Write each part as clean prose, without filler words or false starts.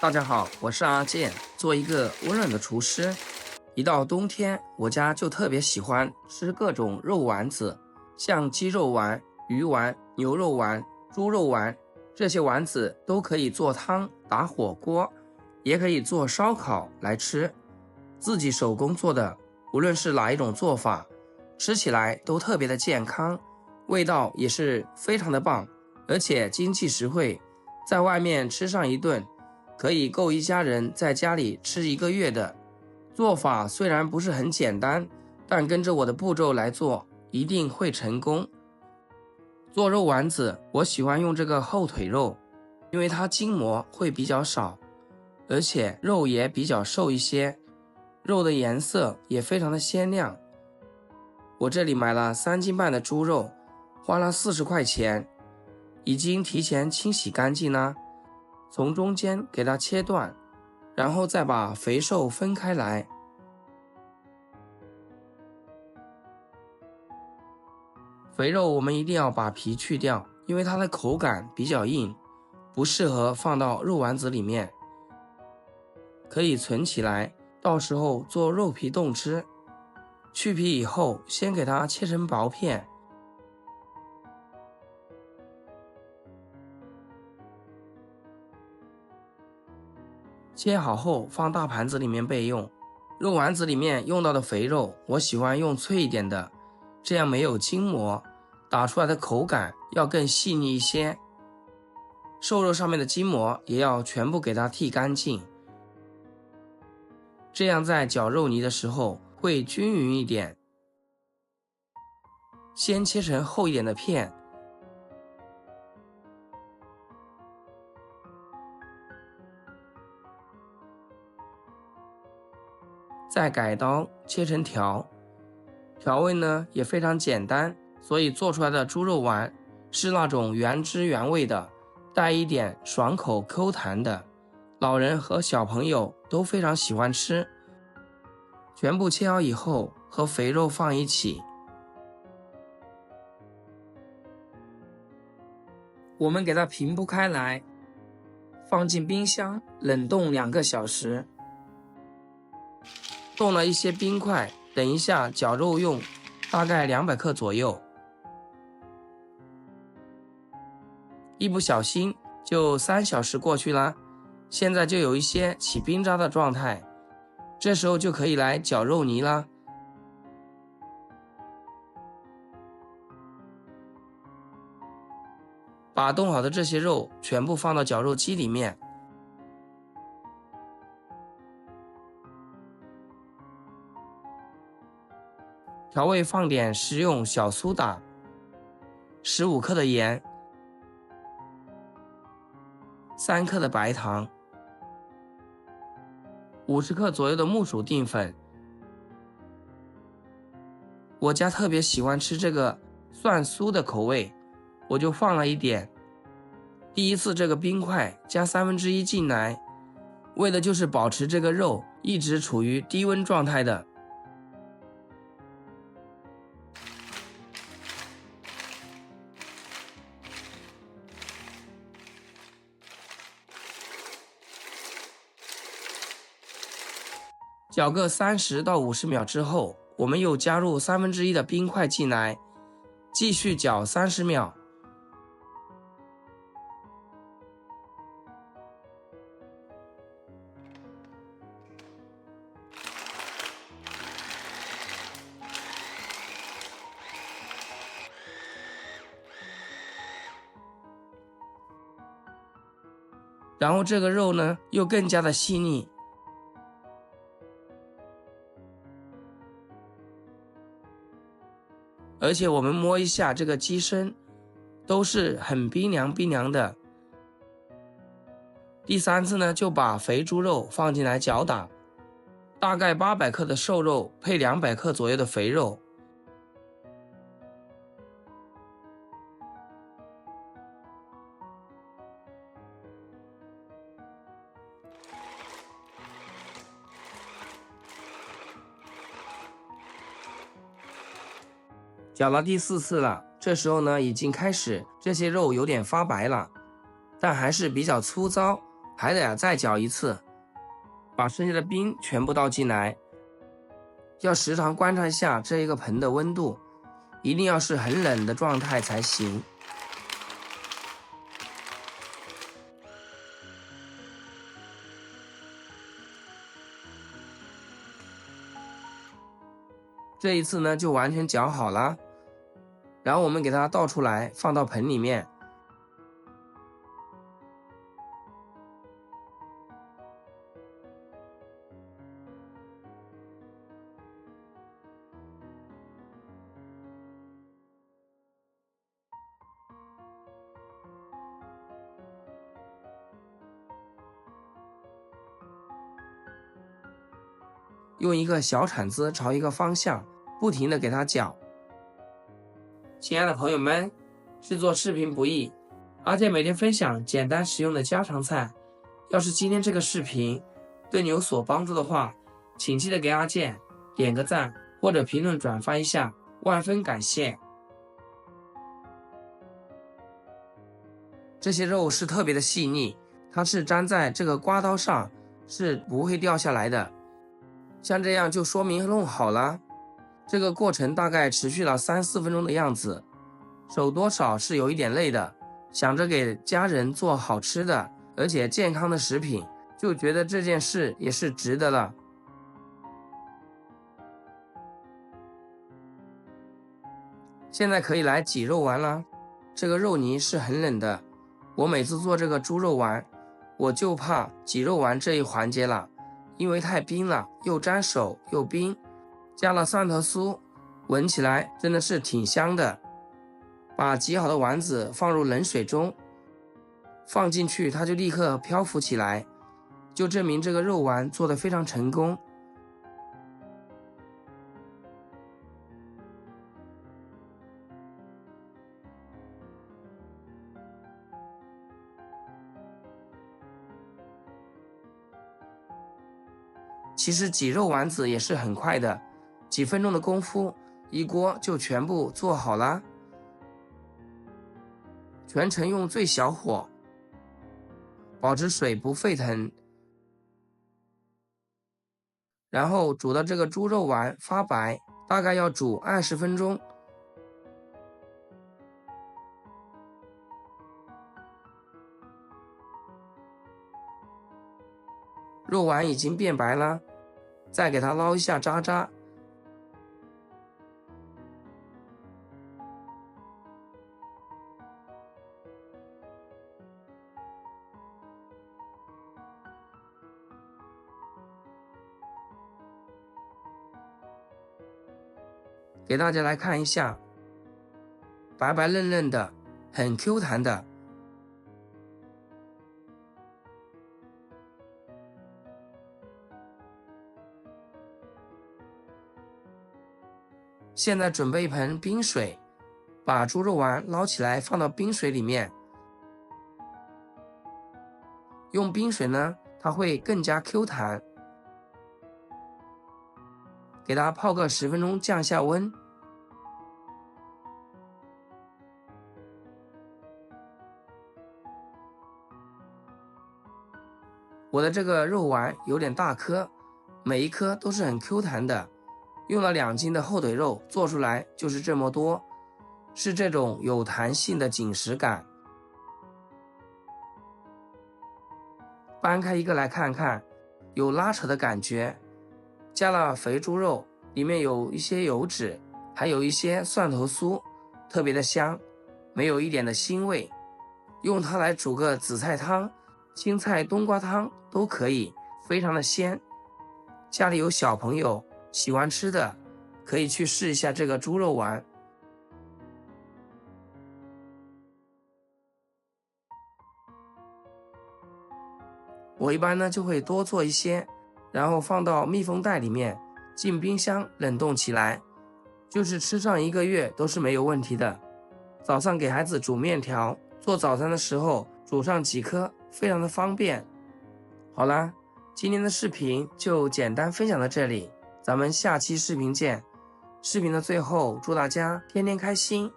大家好，我是阿健，做一个温润的厨师。一到冬天，我家就特别喜欢吃各种肉丸子，像鸡肉丸、鱼丸、牛肉丸、猪肉丸，这些丸子都可以做汤、打火锅，也可以做烧烤来吃。自己手工做的，无论是哪一种做法，吃起来都特别的健康，味道也是非常的棒，而且经济实惠，在外面吃上一顿可以够一家人在家里吃1个月的。做法虽然不是很简单，但跟着我的步骤来做，一定会成功。做肉丸子，我喜欢用这个后腿肉，因为它筋膜会比较少，而且肉也比较瘦一些，肉的颜色也非常的鲜亮。我这里买了3斤半的猪肉，花了40块钱，已经提前清洗干净了，从中间给它切断，然后再把肥瘦分开来。肥肉我们一定要把皮去掉，因为它的口感比较硬，不适合放到肉丸子里面，可以存起来，到时候做肉皮冻吃。去皮以后，先给它切成薄片，切好后放大盘子里面备用。肉丸子里面用到的肥肉，我喜欢用脆一点的，这样没有筋膜，打出来的口感要更细腻一些。瘦肉上面的筋膜也要全部给它剔干净，这样在搅肉泥的时候会均匀一点。先切成厚一点的片，再改刀切成条。调味呢也非常简单，所以做出来的猪肉丸是那种原汁原味的，带一点爽口 Q 弹的，老人和小朋友都非常喜欢吃。全部切好以后和肥肉放一起，我们给它平铺开来，放进冰箱冷冻2个小时。冻了一些冰块，等一下绞肉用，大概200克左右。一不小心就3小时过去了，现在就有一些起冰渣的状态，这时候就可以来绞肉泥了。把冻好的这些肉全部放到绞肉机里面，调味放点食用小苏打，15克的盐，3克的白糖，50克左右的木薯淀粉。我家特别喜欢吃这个蒜酥的口味，我就放了一点。第一次这个冰块加1/3进来，为的就是保持这个肉一直处于低温状态的。搅个30到50秒之后，我们又加入1/3的冰块进来，继续搅30秒。然后这个肉呢，又更加的细腻。而且我们摸一下这个机身，都是很冰凉冰凉的。第3次呢，就把肥猪肉放进来搅打，大概800克的瘦肉配200克左右的肥肉。搅了第4次了，这时候呢已经开始这些肉有点发白了，但还是比较粗糙，还得再搅一次，把剩下的冰全部倒进来。要时常观察一下这一个盆的温度，一定要是很冷的状态才行。这一次呢就完全搅好了，然后我们给它倒出来，放到盆里面。用一个小铲子朝一个方向，不停地给它搅。亲爱的朋友们，制作视频不易，阿健每天分享简单实用的家常菜。要是今天这个视频对你有所帮助的话，请记得给阿健点个赞或者评论转发一下，万分感谢。这些肉是特别的细腻，它是粘在这个刮刀上是不会掉下来的。像这样就说明弄好了。这个过程大概持续了3-4分钟的样子，手多少是有一点累的，想着给家人做好吃的而且健康的食品，就觉得这件事也是值得了。现在可以来挤肉丸了。这个肉泥是很冷的，我每次做这个猪肉丸，我就怕挤肉丸这一环节了，因为太冰了，又粘手又冰，加了蒜头酥，闻起来真的是挺香的。把挤好的丸子放入冷水中，放进去它就立刻漂浮起来，就证明这个肉丸做得非常成功。其实挤肉丸子也是很快的，几分钟的功夫，一锅就全部做好了。全程用最小火，保持水不沸腾，然后煮到这个猪肉丸发白，大概要煮20分钟。肉丸已经变白了，再给它捞一下渣渣。给大家来看一下，白白嫩嫩的，很 Q 弹的。现在准备一盆冰水，把猪肉丸捞起来放到冰水里面。用冰水呢，它会更加 Q 弹。给它泡个10分钟，降下温。我的这个肉丸有点大颗，每一颗都是很 Q 弹的，用了2斤的后腿肉做出来就是这么多，是这种有弹性的紧实感。掰开一个来看看，有拉扯的感觉。加了肥猪肉，里面有一些油脂，还有一些蒜头酥，特别的香，没有一点的腥味。用它来煮个紫菜汤、青菜冬瓜汤都可以，非常的鲜。家里有小朋友喜欢吃的，可以去试一下这个猪肉丸。我一般呢就会多做一些，然后放到密封袋里面，进冰箱冷冻起来，就是吃上1个月都是没有问题的。早上给孩子煮面条，做早餐的时候煮上几颗，非常的方便。好啦，今天的视频就简单分享到这里，咱们下期视频见。视频的最后，祝大家天天开心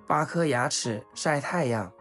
，8颗牙齿晒太阳。